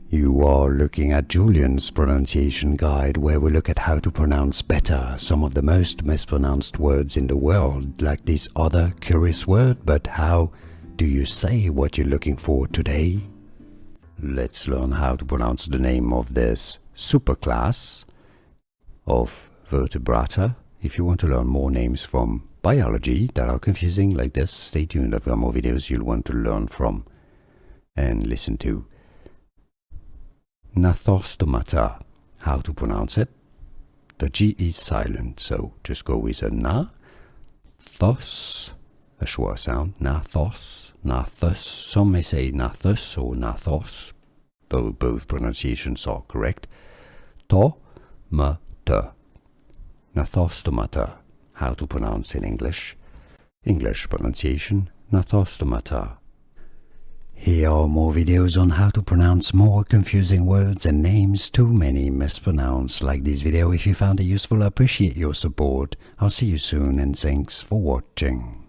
You are looking at Julian's pronunciation guide, where we look at how to pronounce better some of the most mispronounced words in the world, like this other curious word. But how do you say what you're looking for today? Let's learn how to pronounce the name of this superclass of vertebrata. If you want to learn more names from biology that are confusing like this, stay tuned. I've got more videos you'll want to learn from and listen to. Gnathostomata. How to pronounce it? The G is silent, so just go with a na, thos, a schwa sound, nathos, nathus. Some may say nathus or nathos, though both pronunciations are correct. To, ma, te. Gnathostomata. How to pronounce in English? English pronunciation, gnathostomata. Here are more videos on how to pronounce more confusing words and names too many mispronounced. Like this video if you found it useful. I appreciate your support. I'll see you soon and thanks for watching.